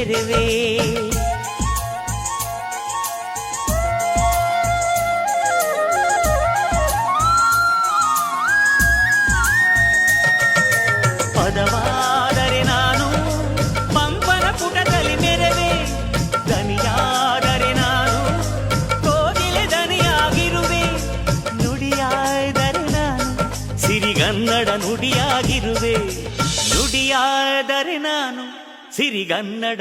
ಮೆರೆವೆ. ಪದವಾದರೆ ನಾನು ಪಂಪನ ಪುಟದಲ್ಲಿ ಮೆರೆವೆ, ದನಿಯಾದರೆ ನಾನು ಕೋಗಿಲೆ ದನಿಯಾಗಿರುವೆ. ನುಡಿಯಾದರೆ ನಾನು ಸಿರಿಗನ್ನಡ ನುಡಿಯಾಗಿರುವೆ, ನುಡಿಯಾದರೆ ನಾನು ಸಿರಿಗನ್ನಡ